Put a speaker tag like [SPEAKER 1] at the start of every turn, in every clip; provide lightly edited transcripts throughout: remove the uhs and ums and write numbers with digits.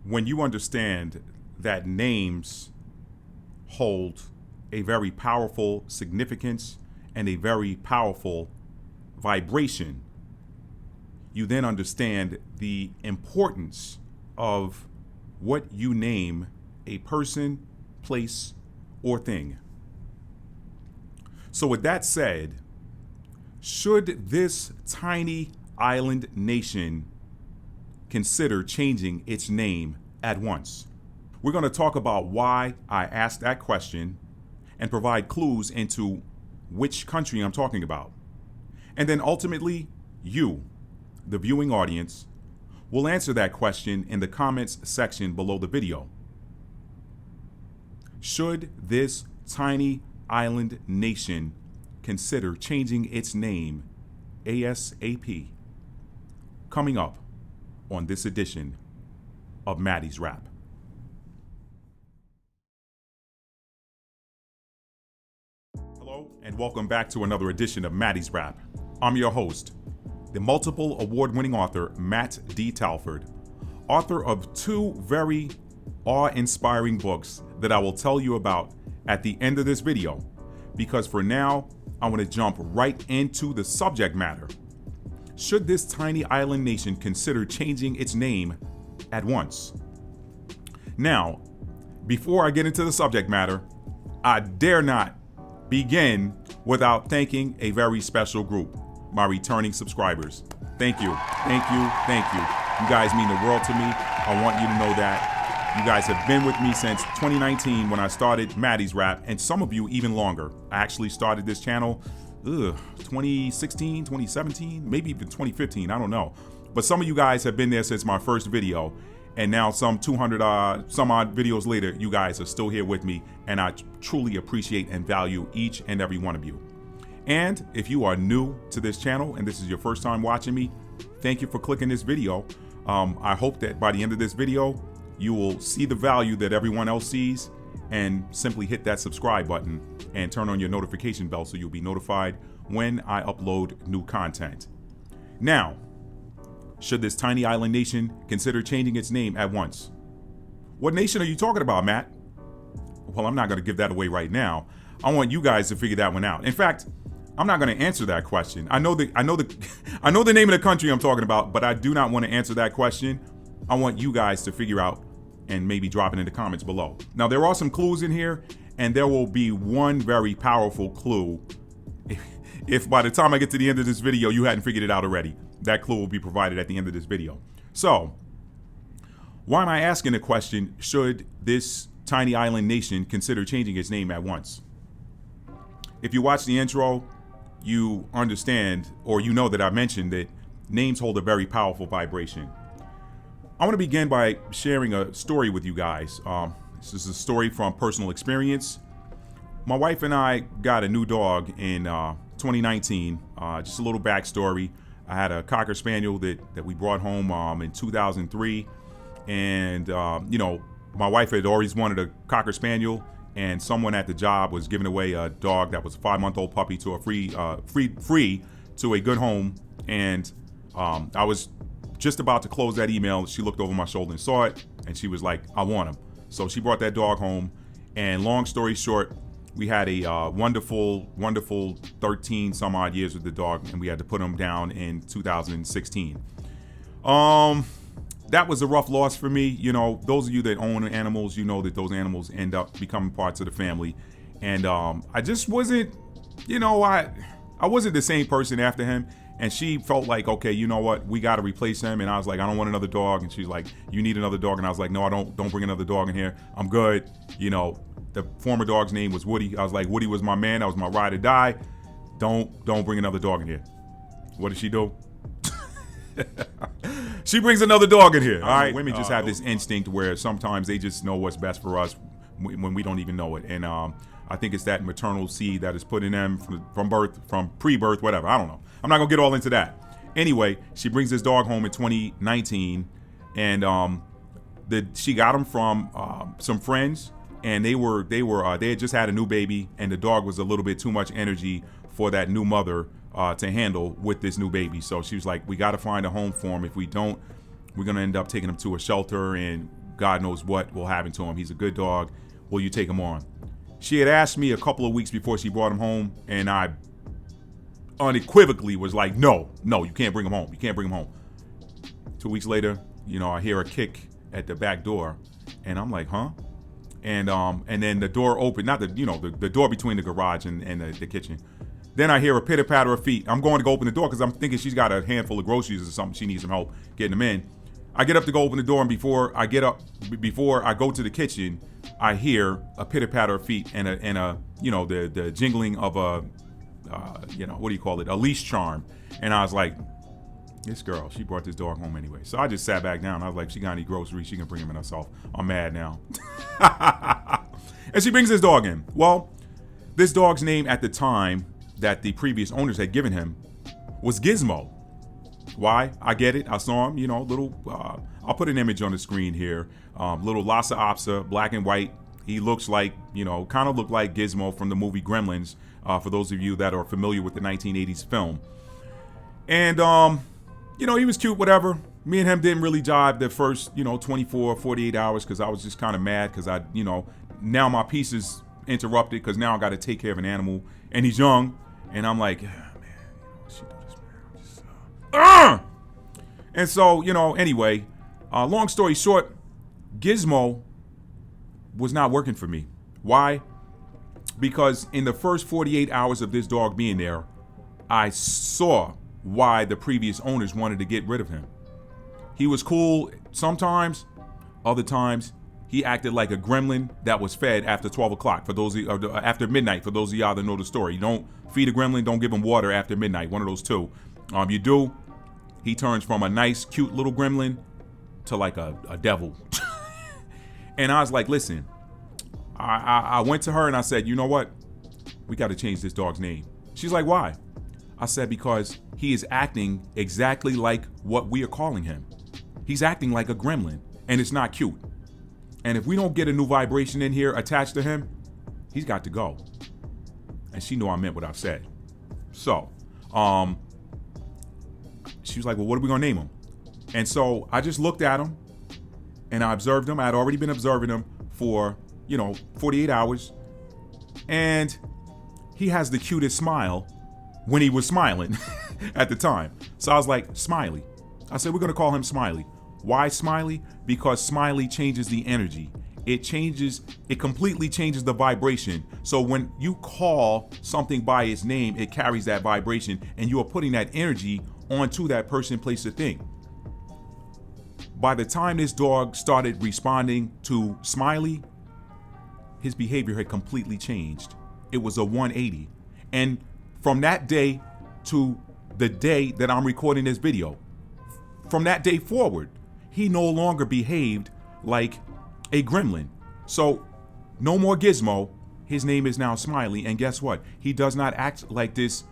[SPEAKER 1] when you understand that names hold a very powerful significance and a very powerful vibration, you then understand the importance of what you name a person, place, or thing. So with that said, should this tiny island nation consider changing its name at once? We're going to talk about why I asked that question and provide clues into which country I'm talking about. And then ultimately, you, the viewing audience, will answer that question in the comments section below the video. Should this tiny island nation consider changing its name ASAP? Coming up on this edition of Maddie's Rap. Hello, and welcome back to another edition of Maddie's Rap. I'm your host, the multiple award-winning author, Matt D. Talford, author of two very awe-inspiring books that I will tell you about at the end of this video, because for now, I want to jump right into the subject matter. Should this tiny island nation consider changing its name at once? Now, before I get into the subject matter, I dare not begin without thanking a very special group, my returning subscribers. Thank you, thank you, thank you. You guys mean the world to me. I want you to know that. You guys have been with me since 2019 when I started Maddie's Rap, and some of you even longer. I actually started this channel 2016, 2017, maybe even 2015, I don't know. But some of you guys have been there since my first video, and now some 200 some odd videos later, you guys are still here with me, and I truly appreciate and value each and every one of you. And if you are new to this channel and this is your first time watching me, thank you for clicking this video. I hope that by the end of this video, you will see the value that everyone else sees and simply hit that subscribe button and turn on your notification bell so you'll be notified when I upload new content. Now, should this tiny island nation consider changing its name at once? What nation are you talking about, Matt? Well, I'm not going to give that away right now. I want you guys to figure that one out. In fact, I'm not going to answer that question. I know the name of the country I'm talking about, but I do not want to answer that question. I want you guys to figure out and maybe drop it in the comments below. Now, there are some clues in here, and there will be one very powerful clue. If by the time I get to the end of this video, you hadn't figured it out already, that clue will be provided at the end of this video. So, why am I asking the question, should this tiny island nation consider changing its name at once? If you watch the intro, you understand, or you know that I mentioned that names hold a very powerful vibration. I want to begin by sharing a story with you guys. This is a story from personal experience. My wife and I got a new dog in 2019. Just a little backstory. I had a Cocker Spaniel that we brought home in 2003. And, my wife had always wanted a Cocker Spaniel, and someone at the job was giving away a dog that was a 5-month-old puppy to a free to a good home. And I was just about to close that email. She looked over my shoulder and saw it, and she was like, I want him. So she brought that dog home, and long story short, we had a wonderful 13 some odd years with the dog, and we had to put him down in 2016. That was a rough loss for me. You know, those of you that own animals, you know that those animals end up becoming parts of the family. And I just wasn't, I wasn't the same person after him. And she felt like, okay, you know what, we got to replace him. And I was like, I don't want another dog. And she's like, you need another dog. And I was like, no, I don't bring another dog in here. I'm good. The former dog's name was Woody. I was like, Woody was my man. That was my ride or die. Don't bring another dog in here. What does she do? She brings another dog in here. All right. Women just have this instinct where sometimes they just know what's best for us when we don't even know it. And I think it's that maternal seed that is put in them from birth, from pre-birth, whatever. I don't know. I'm not gonna get all into that. Anyway, she brings this dog home in 2019, and she got him from some friends, and they had just had a new baby, and the dog was a little bit too much energy for that new mother to handle with this new baby. So she was like, we got to find a home for him. If we don't, we're gonna end up taking him to a shelter, and God knows what will happen to him. He's a good dog. Will you take him on? She had asked me a couple of weeks before she brought him home, and I unequivocally was like, no, you can't bring him home. You can't bring him home. 2 weeks later, I hear a kick at the back door, and I'm like, huh? And then the door opened, not the door between the garage and the kitchen. Then I hear a pitter patter of feet. I'm going to go open the door because I'm thinking she's got a handful of groceries or something. She needs some help getting them in. I get up to go open the door, and before I go to the kitchen, I hear a pitter patter of feet and the jingling of a what do you call it? A leash charm. And I was like, this girl, she brought this dog home anyway. So I just sat back down. I was like, she got any groceries? She can bring them in herself. I'm mad now. And she brings this dog in. Well, this dog's name at the time that the previous owners had given him was Gizmo. Why? I get it. I saw him, little, I'll put an image on the screen here. Little Lhasa Apso, black and white. He looks like, kind of looked like Gizmo from the movie Gremlins, for those of you that are familiar with the 1980s film. And, he was cute, whatever. Me and him didn't really jive the first, 24, 48 hours because I was just kind of mad because now my peace is interrupted because now I got to take care of an animal and he's young. And I'm like, man, she do this, man. I'm just, And so, anyway, long story short, Gizmo was not working for me. Why? Because in the first 48 hours of this dog being there, I saw why the previous owners wanted to get rid of him. He was cool sometimes, other times he acted like a gremlin that was fed after 12 o'clock. For those after midnight, for those of y'all that know the story. You don't feed a gremlin, don't give him water after midnight. One of those two. You do, he turns from a nice, cute little gremlin to like a devil. And I was like, listen, I went to her and I said, you know what? We got to change this dog's name. She's like, why? I said, because he is acting exactly like what we are calling him. He's acting like a gremlin, and it's not cute. And if we don't get a new vibration in here attached to him, he's got to go. And she knew I meant what I said. So, she was like, well, what are we going to name him? And so I just looked at him, and I observed him. I had already been observing him for, 48 hours. And he has the cutest smile when he was smiling at the time. So I was like, Smiley. I said, we're going to call him Smiley. Why Smiley? Because Smiley changes the energy. It completely changes the vibration. So when you call something by its name, it carries that vibration, and you are putting that energy onto that person, place, or thing. By the time this dog started responding to Smiley, his behavior had completely changed. It was a 180. And from that day to the day that I'm recording this video, from that day forward, he no longer behaved like a gremlin. So no more Gizmo. His name is now Smiley. And guess what? He does not act like this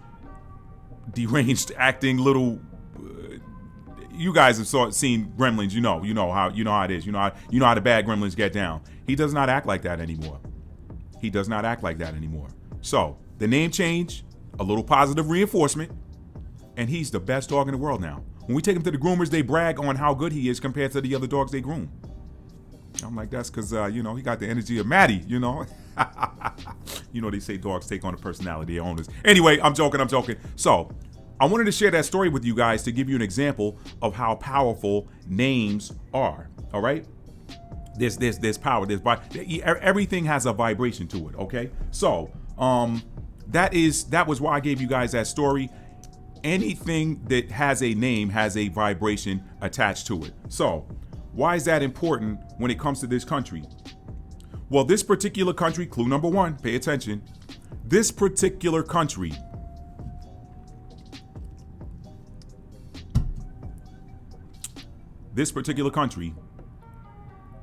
[SPEAKER 1] deranged acting little. You guys have seen Gremlins. You know how it is. You know how the bad Gremlins get down. He does not act like that anymore. He does not act like that anymore. So the name change, a little positive reinforcement, and he's the best dog in the world now. When we take him to the groomers, they brag on how good he is compared to the other dogs they groom. I'm like, that's because, he got the energy of Maddie, They say dogs take on the personality of owners. Anyway, I'm joking. So I wanted to share that story with you guys to give you an example of how powerful names are, all right? There's power. Everything has a vibration to it, okay? So that was why I gave you guys that story. Anything that has a name has a vibration attached to it. So why is that important when it comes to this country? Well, this particular country, clue number one, pay attention. This particular country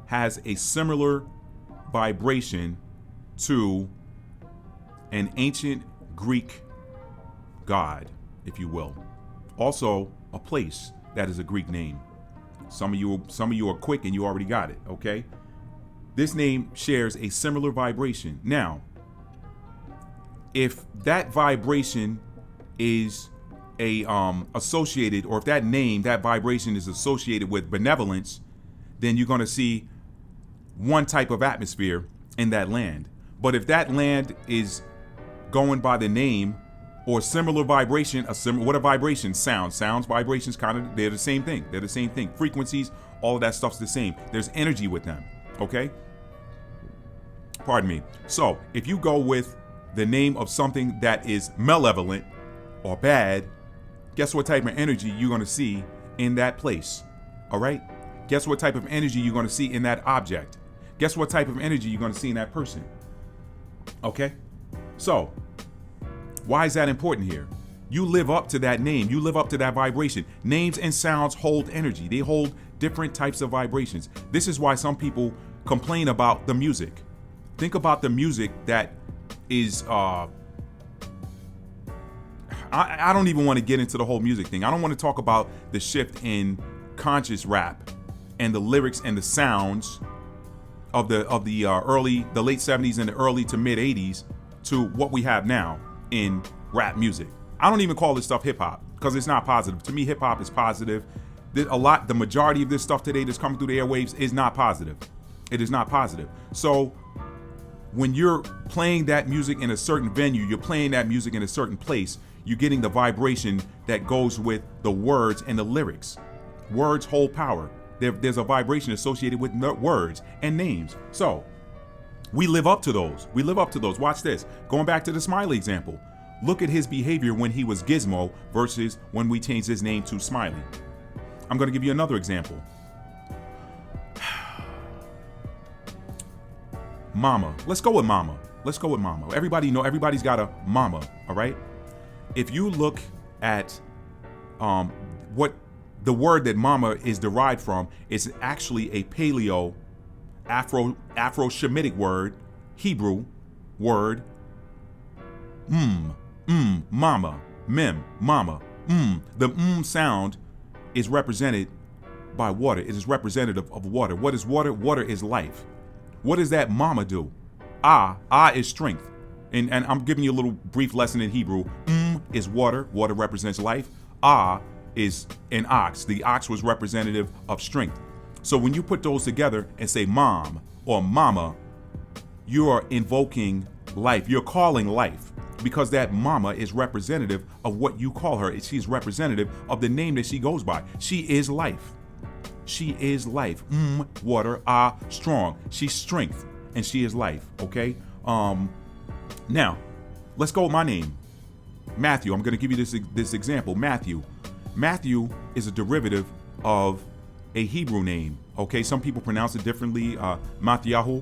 [SPEAKER 1] has a similar vibration to an ancient Greek god, if you will. Also, a place that is a Greek name. Some of you are quick and you already got it, okay? This name shares a similar vibration. Now, if that vibration is associated, or if that vibration is associated with benevolence, then you're going to see one type of atmosphere in that land. But if that land is going by the name or similar vibration, what are vibrations? Sounds, vibrations, they're the same thing. They're the same thing. Frequencies, all of that stuff's the same. There's energy with them, okay? Pardon me. So if you go with the name of something that is malevolent or bad, guess what type of energy you're going to see in that place, all right? Guess what type of energy you're going to see in that object? Guess what type of energy you're going to see in that person? Okay? So, why is that important here? You live up to that name. You live up to that vibration. Names and sounds hold energy. They hold different types of vibrations. This is why some people complain about the music. Think about the music that is, I don't even want to get into the whole music thing. I don't want to talk about the shift in conscious rap and the lyrics and the sounds of the late 70s and the early to mid 80s to what we have now in rap music. I don't even call this stuff hip hop because it's not positive. To me, hip hop is positive. The majority of this stuff today that's coming through the airwaves is not positive. It is not positive. So when you're playing that music in a certain venue, you're playing that music in a certain place, you're getting the vibration that goes with the words and the lyrics. Words hold power. There's a vibration associated with words and names. So we live up to those. We live up to those. Watch this. Going back to the Smiley example. Look at his behavior when he was Gizmo versus when we changed his name to Smiley. I'm going to give you another example. Mama. Let's go with mama. Everybody's got a mama, all right? If you look at what the word that mama is derived from, is actually a Paleo Afro-Shemitic word, Hebrew word, mama, mama. The sound is represented by water. It is representative of water. What is water? Water is life. What does that mama do? Ah is strength. And I'm giving you a little brief lesson in Hebrew. Is water. Water represents life. Is an ox. The ox was representative of strength. So when you put those together and say mom or mama, you are invoking life. You're calling life because that mama is representative of what you call her. She's representative of the name that she goes by. She is life. She is life. Water. Strong. She's strength and she is life. Okay. Now, let's go with my name, Matthew. I'm going to give you this example. Matthew is a derivative of a Hebrew name. Okay, some people pronounce it differently. Matthew,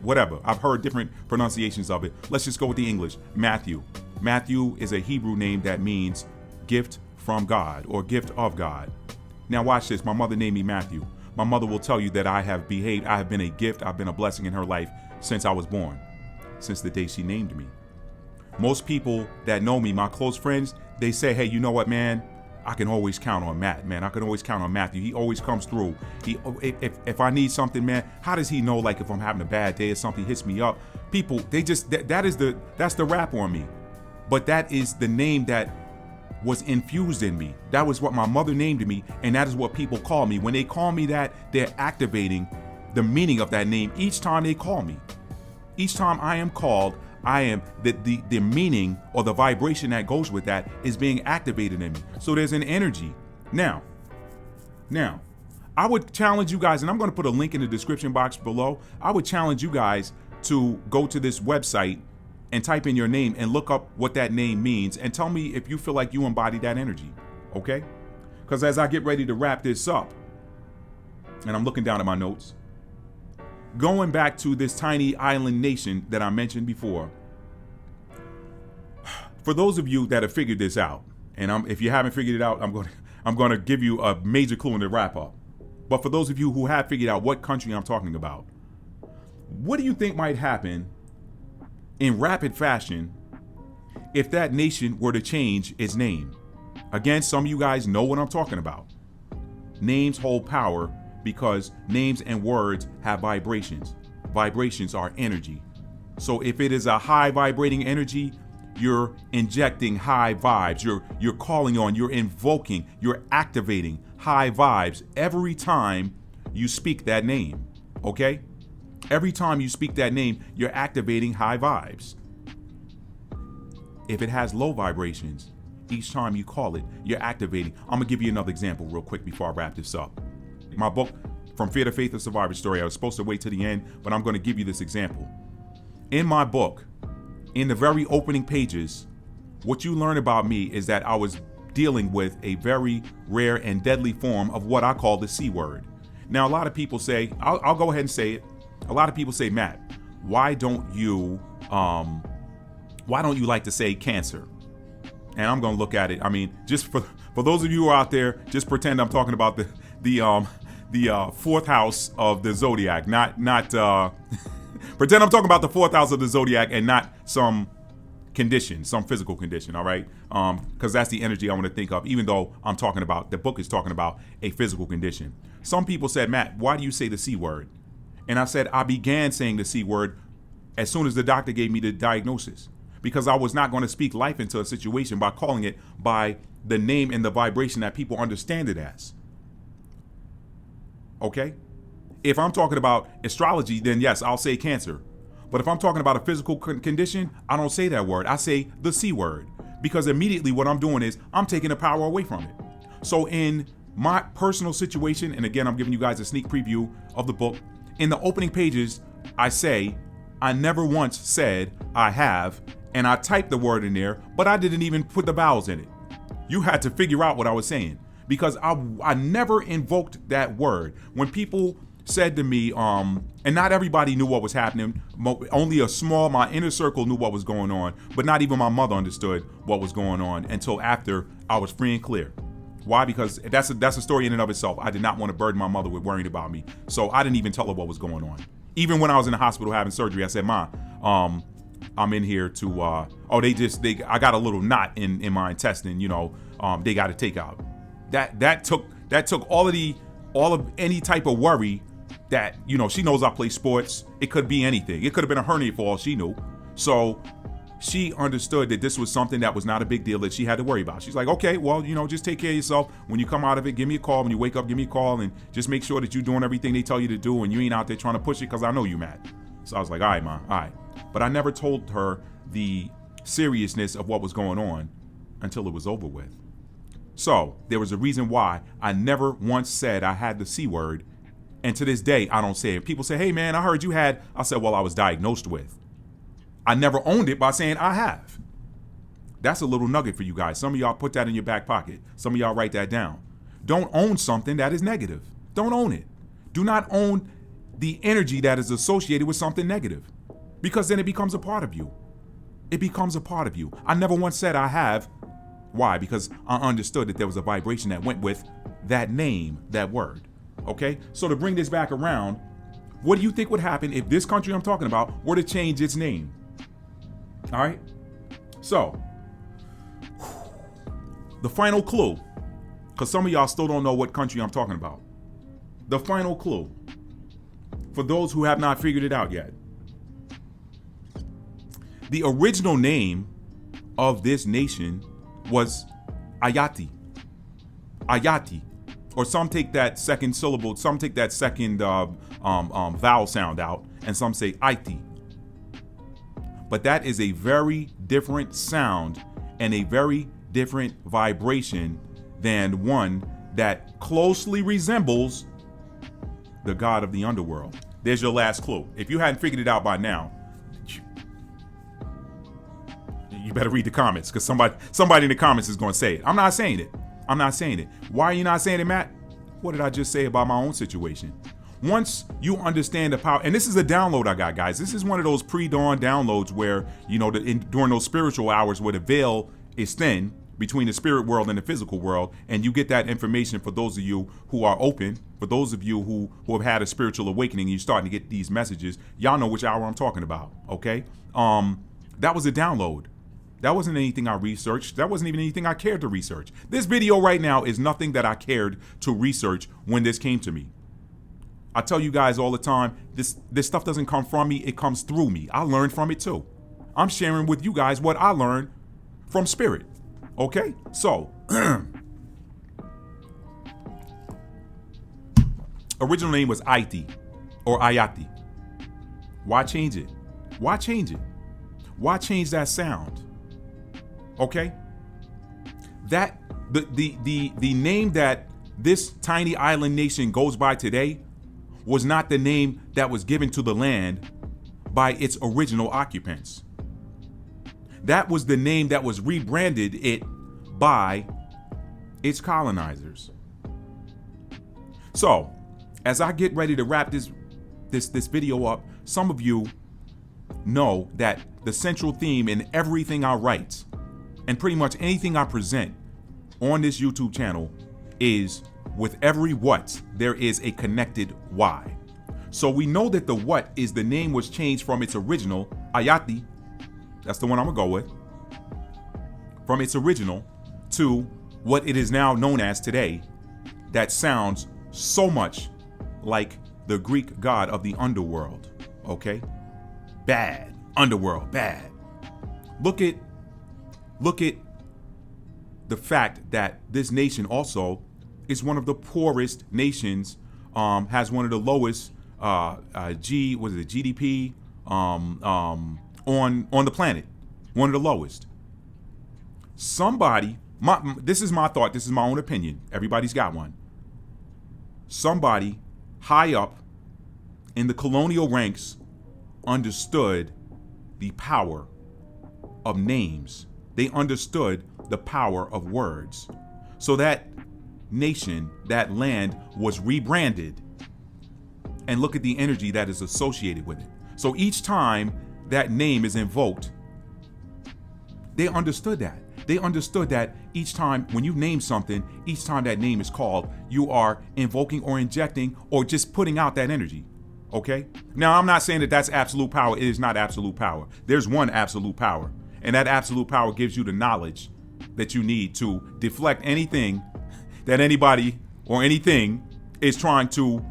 [SPEAKER 1] whatever. I've heard different pronunciations of it. Let's just go with the English. Matthew. Matthew is a Hebrew name that means gift from God or gift of God. Now watch this. My mother named me Matthew. My mother will tell you that I have been a gift, I've been a blessing in her life since I was born, since the day she named me. Most people that know me, my close friends, they say, hey, you know what, man? I can always count on Matt, man. I can always count on Matthew. He always comes through. If I need something, man, how does he know, like, if I'm having a bad day or something hits me up? People, they just, that's the rap on me. But that is the name that was infused in me. That was what my mother named me, and that is what people call me. When they call me that, they're activating the meaning of that name each time they call me. Each time I am called, I am the meaning or the vibration that goes with that is being activated in me. So there's an energy. Now, I would challenge you guys, and I'm going to put a link in the description box below. I would challenge you guys to go to this website and type in your name and look up what that name means and tell me if you feel like you embody that energy, okay? Because as I get ready to wrap this up, and I'm looking down at my notes, going back to this tiny island nation that I mentioned before, for those of you that have figured this out, and if you haven't figured it out, I'm going to give you a major clue in the wrap up. But for those of you who have figured out what country I'm talking about, what do you think might happen in rapid fashion if that nation were to change its name? Again, some of you guys know what I'm talking about. Names hold power because names and words have vibrations. Vibrations are energy. So if it is a high vibrating energy, you're injecting high vibes. You're calling on, you're invoking, you're activating high vibes every time you speak that name, okay? Every time you speak that name, you're activating high vibes. If it has low vibrations, each time you call it, you're activating. I'm gonna give you another example real quick before I wrap this up. My book, From Fear to Faith, A Survivor Story, I was supposed to wait to the end, but I'm gonna give you this example. In my book, in the very opening pages, what you learn about me is that I was dealing with a very rare and deadly form of what I call the C word. Now, a lot of people say, I'll go ahead and say it. A lot of people say, Matt, why don't you like to say cancer? And I'm gonna look at it. I mean, just for those of you who are out there, just pretend I'm talking about the fourth house of the zodiac, not pretend I'm talking about the fourth house of the zodiac and not some condition, some physical condition, all right? Because that's the energy I want to think of, even though the book is talking about a physical condition. Some people said, Matt, why do you say the C word? And I said, I began saying the C word as soon as the doctor gave me the diagnosis, because I was not going to speak life into a situation by calling it by the name and the vibration that people understand it as. Okay? If I'm talking about astrology, then yes, I'll say cancer. But if I'm talking about a physical condition, I don't say that word. I say the C word, because immediately what I'm doing is I'm taking the power away from it. So in my personal situation, and again, I'm giving you guys a sneak preview of the book, in the opening pages, I say, I never once said I have, and I typed the word in there, but I didn't even put the vowels in it. You had to figure out what I was saying, because I never invoked that word. When people said to me, and not everybody knew what was happening, only my inner circle knew what was going on, but not even my mother understood what was going on until after I was free and clear. Why? Because that's a story in and of itself. I did not want to burden my mother with worrying about me, so I didn't even tell her what was going on. Even when I was in the hospital having surgery, I said, Ma, I'm in here to, I got a little knot in my intestine, they got to take out. That took all of any type of worry that, she knows I play sports. It could be anything. It could have been a hernia for all she knew. So she understood that this was something that was not a big deal that she had to worry about. She's like, okay, well, just take care of yourself. When you come out of it, give me a call. When you wake up, give me a call, and just make sure that you're doing everything they tell you to do and you ain't out there trying to push it, because I know you mad. So I was like, all right, Ma, all right. But I never told her the seriousness of what was going on until it was over with. So there was a reason why I never once said I had the C word. And to this day, I don't say it. People say, hey, man, I heard you had. I said, well, I was diagnosed with. I never owned it by saying I have. That's a little nugget for you guys. Some of y'all put that in your back pocket. Some of y'all write that down. Don't own something that is negative. Don't own it. Do not own the energy that is associated with something negative, because then it becomes a part of you. It becomes a part of you. I never once said I have. Why? Because I understood that there was a vibration that went with that name, that word. Okay? So to bring this back around, what do you think would happen if this country I'm talking about were to change its name? All right? So, the final clue, because some of y'all still don't know what country I'm talking about. The final clue, for those who have not figured it out yet. The original name of this nation was Ayati. Ayati. Or some take that second syllable, some take that second vowel sound out, and some say Aiti. But that is a very different sound and a very different vibration than one that closely resembles the god of the underworld. There's your last clue. If you hadn't figured it out by now, you better read the comments, because somebody in the comments is going to say it. I'm not saying it. I'm not saying it. Why are you not saying it, Matt? What did I just say about my own situation? Once you understand the power, and this is a download I got, guys. This is one of those pre-dawn downloads where, during those spiritual hours where the veil is thin between the spirit world and the physical world, and you get that information for those of you who are open, for those of you who have had a spiritual awakening, and you're starting to get these messages. Y'all know which hour I'm talking about, okay? That was a download. That wasn't anything I researched. That wasn't even anything I cared to research. This video right now is nothing that I cared to research when this came to me. I tell you guys all the time, this stuff doesn't come from me, it comes through me. I learned from it too. I'm sharing with you guys what I learned from spirit. Okay? So, original name was Aiti or Ayati. Why change it? Why change it? Why change that sound? Okay? That the name that this tiny island nation goes by today was not the name that was given to the land by its original occupants. That was the name that was rebranded it by its colonizers. So, as I get ready to wrap this video up, some of you know that the central theme in everything I write and pretty much anything I present on this YouTube channel is with every what, there is a connected why. So we know that the what is the name was changed from its original, Ayati, that's the one I'm gonna go with, from its original to what it is now known as today, that sounds so much like the Greek god of the underworld, okay? Bad, underworld, bad. Look at the fact that this nation also is one of the poorest nations, has one of the lowest GDP on the planet, one of the lowest. Somebody, this is my thought, this is my own opinion. Everybody's got one. Somebody high up in the colonial ranks understood the power of names. They understood the power of words. So that nation, that land was rebranded. And look at the energy that is associated with it. So each time that name is invoked, they understood that. They understood that each time when you name something, each time that name is called, you are invoking or injecting or just putting out that energy. Okay? Now, I'm not saying that that's absolute power. It is not absolute power. There's one absolute power. And that absolute power gives you the knowledge that you need to deflect anything that anybody or anything is trying to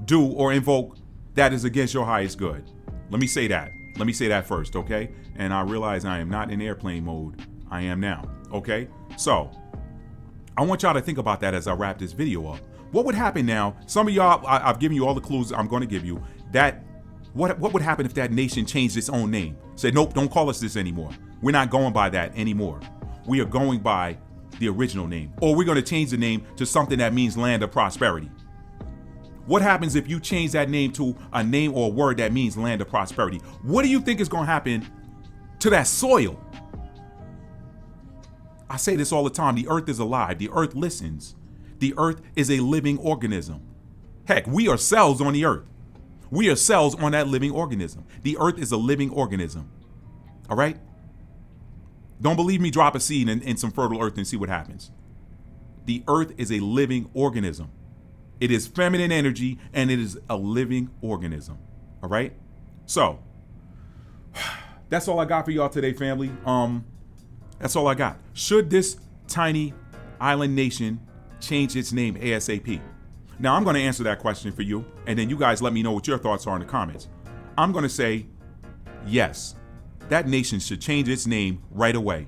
[SPEAKER 1] do or invoke that is against your highest good. Let me say that. Let me say that first, okay? And I realize I am not in airplane mode. I am now, okay? So, I want y'all to think about that as I wrap this video up. What would happen now? Some of y'all, I've given you all the clues I'm going to give you. That what would happen if that nation changed its own name? Said, nope, don't call us this anymore. We're not going by that anymore. We are going by the original name. Or we're going to change the name to something that means land of prosperity. What happens if you change that name to a name or a word that means land of prosperity? What do you think is going to happen to that soil? I say this all the time. The earth is alive. The earth listens. The earth is a living organism. Heck, we are cells on the earth. We are cells on that living organism. The earth is a living organism. All right? Don't believe me? Drop a seed in some fertile earth and see what happens. The earth is a living organism. It is feminine energy and it is a living organism. All right? So, that's all I got for y'all today, family. That's all I got. Should this tiny island nation change its name ASAP? Now, I'm going to answer that question for you, and then you guys let me know what your thoughts are in the comments. I'm going to say yes. That nation should change its name right away.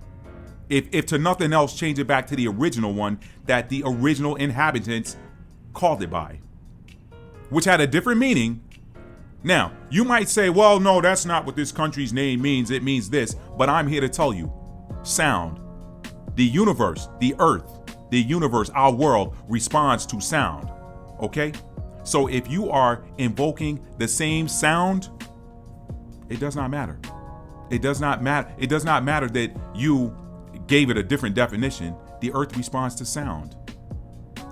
[SPEAKER 1] If to nothing else, change it back to the original one that the original inhabitants called it by, which had a different meaning. Now, you might say, well, no, that's not what this country's name means. It means this. But I'm here to tell you, sound, the universe, the earth, the universe, our world responds to sound. Okay? So if you are invoking the same sound, it does not matter. It does not matter. It does not matter that you gave it a different definition. The earth responds to sound.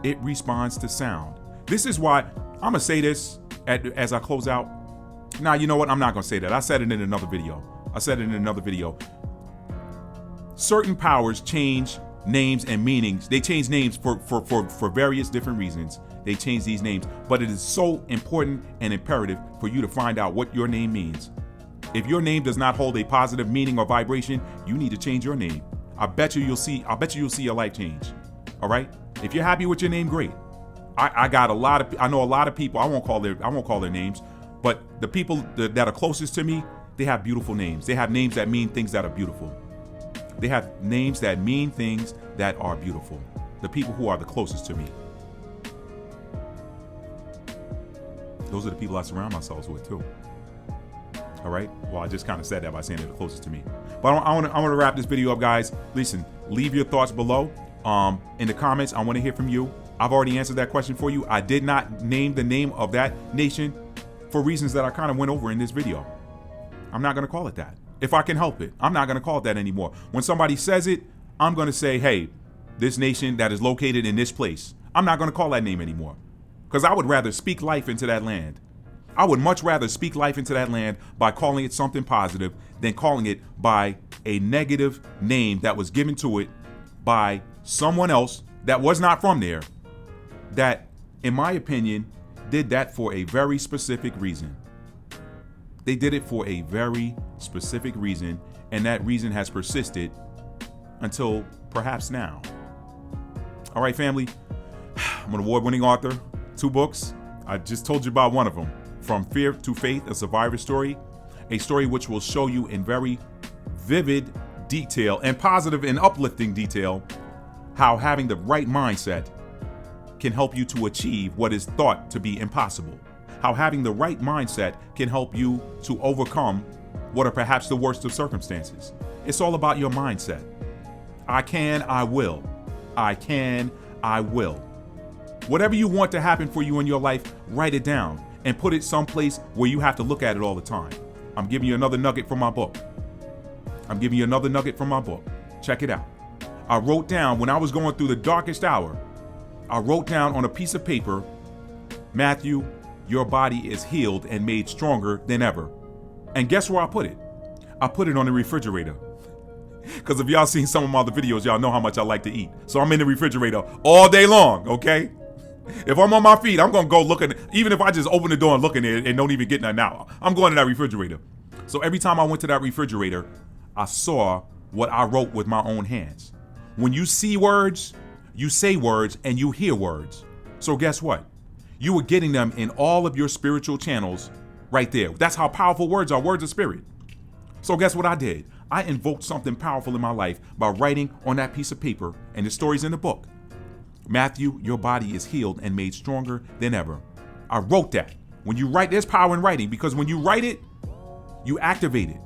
[SPEAKER 1] It responds to sound. This is why I'm going to say this as I close out. Now, you know what? I'm not going to say that. I said it in another video. Certain powers change names and meanings. They change names for various different reasons. They change these names. But it is so important and imperative for you to find out what your name means. If your name does not hold a positive meaning or vibration, you need to change your name. I bet you you'll see your life change. All right? If you're happy with your name, great. I know a lot of people, I won't call their names, but the people that are closest to me, they have beautiful names. They have names that mean things that are beautiful. They have names that mean things that are beautiful. The people who are the closest to me. those are the people I surround myself with too. All right. Well, I just kind of said that by saying they're the closest to me. But I want to wrap this video up, guys. Listen, leave your thoughts below in the comments. I want to hear from you. I've already answered that question for you. I did not name the name of that nation for reasons that I kind of went over in this video. I'm not going to call it that. If I can help it, I'm not going to call it that anymore. When somebody says it, I'm going to say, hey, this nation that is located in this place. I'm not going to call that name anymore, because I would rather speak life into that land. I would much rather speak life into that land by calling it something positive than calling it by a negative name that was given to it by someone else that was not from there, that, in my opinion, did that for a very specific reason. They did it for a very specific reason, and that reason has persisted until perhaps now. All right, family, I'm an award-winning author, 2 books. I just told you about one of them. From Fear to Faith, a survivor story, a story which will show you in very vivid detail and positive and uplifting detail how having the right mindset can help you to achieve what is thought to be impossible. How having the right mindset can help you to overcome what are perhaps the worst of circumstances. It's all about your mindset. I can, I will. I can, I will. Whatever you want to happen for you in your life, write it down and put it someplace where you have to look at it all the time. I'm giving you another nugget from my book. Check it out. I wrote down, when I was going through the darkest hour, I wrote down on a piece of paper, Matthew, your body is healed and made stronger than ever. And guess where I put it? I put it on the refrigerator. Because if y'all seen some of my other videos, y'all know how much I like to eat. So I'm in the refrigerator all day long, okay? If I'm on my feet, I'm going to go look at it. Even if I just open the door and look in it and don't even get nothing out, I'm going to that refrigerator. So every time I went to that refrigerator, I saw what I wrote with my own hands. When you see words, you say words, and you hear words. So guess what? You were getting them in all of your spiritual channels right there. That's how powerful words are, words of spirit. So guess what I did? I invoked something powerful in my life by writing on that piece of paper, and the story's in the book. Matthew, your body is healed and made stronger than ever. I wrote that. When you write, there's power in writing, because when you write it, you activate it.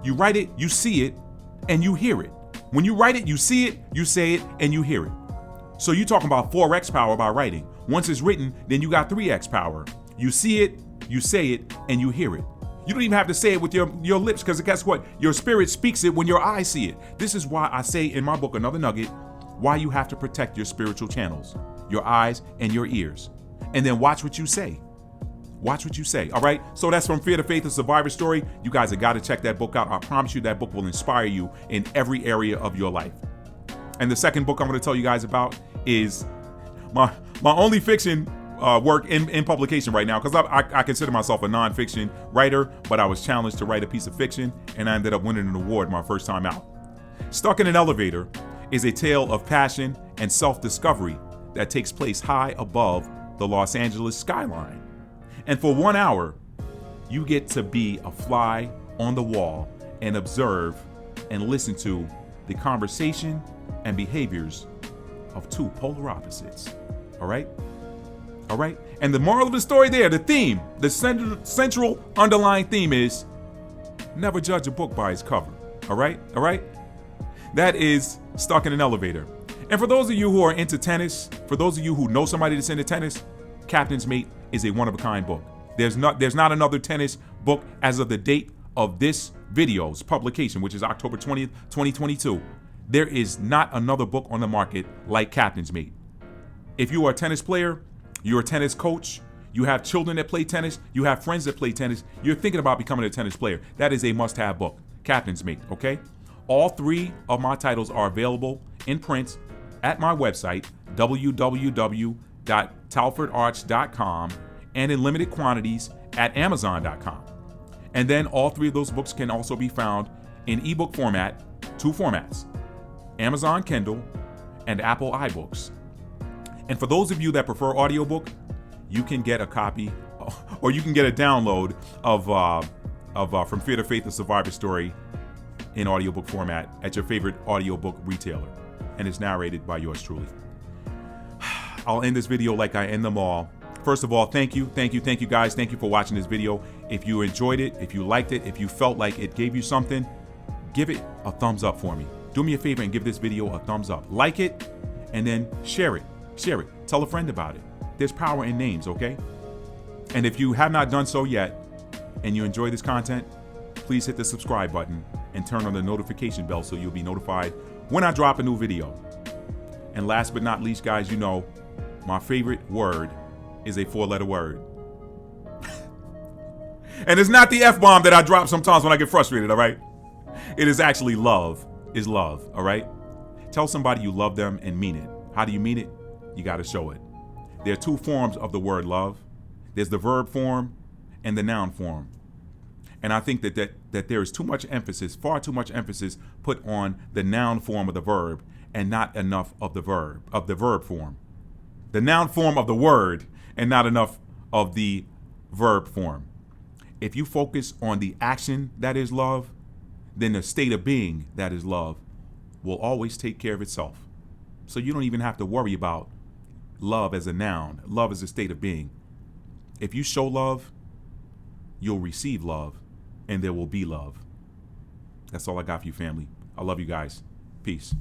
[SPEAKER 1] You write it, you see it, and you hear it. When you write it, you see it, you say it, and you hear it. So you're talking about 4x power by writing. Once it's written, then you got 3x power. You see it, you say it, and you hear it. You don't even have to say it with your lips, because guess what? Your spirit speaks it when your eyes see it. This is why I say in my book, Another Nugget, why you have to protect your spiritual channels, your eyes and your ears. And then watch what you say. Watch what you say, all right? So that's From Fear to Faith, a survivor story. You guys have got to check that book out. I promise you that book will inspire you in every area of your life. And the second book I'm going to tell you guys about is my only fiction work in publication right now, because I consider myself a nonfiction writer, but I was challenged to write a piece of fiction, and I ended up winning an award my first time out. Stuck in an Elevator is a tale of passion and self-discovery that takes place high above the Los Angeles skyline. And for 1 hour, you get to be a fly on the wall and observe and listen to the conversation and behaviors of 2 polar opposites. All right? All right? And the moral of the story there, the theme, the central underlying theme is never judge a book by its cover. All right? All right? That is Stuck in an Elevator. And for those of you who are into tennis, for those of you who know somebody that's into tennis, Captain's Mate is a one-of-a-kind book. There's not another tennis book as of the date of this video's publication, which is October 20th, 2022. There is not another book on the market like Captain's Mate. If you are a tennis player, you're a tennis coach, you have children that play tennis, you have friends that play tennis, you're thinking about becoming a tennis player, that is a must-have book, Captain's Mate, okay? All 3 of my titles are available in print at my website, www.talfordarch.com, and in limited quantities at amazon.com. And then all 3 of those books can also be found in ebook format, 2 formats, Amazon Kindle and Apple iBooks. And for those of you that prefer audiobook, you can get a copy or you can get a download of From Fear to Faith, a survivor story in audiobook format at your favorite audiobook retailer. And it's narrated by yours truly. I'll end this video like I end them all. First of all, thank you guys. Thank you for watching this video. If you enjoyed it, if you liked it, if you felt like it gave you something, give it a thumbs up for me. Do me a favor and give this video a thumbs up. Like it, and then share it. Share it. Tell a friend about it. There's power in names, okay? And if you have not done so yet, and you enjoy this content, please hit the subscribe button and turn on the notification bell so you'll be notified when I drop a new video. And last but not least, guys, you know, my favorite word is a 4-letter word. And it's not the F-bomb that I drop sometimes when I get frustrated, all right? It is actually love is love, all right? Tell somebody you love them and mean it. How do you mean it? You got to show it. There are two forms of the word love. There's the verb form and the noun form. And I think that there is too much emphasis, far too much emphasis put on the noun form of the verb and not enough of the verb form. The noun form of the word and not enough of the verb form. If you focus on the action that is love, then the state of being that is love will always take care of itself. So you don't even have to worry about love as a noun. Love is a state of being. If you show love, you'll receive love, and there will be love. That's all I got for you, family. I love you guys. Peace.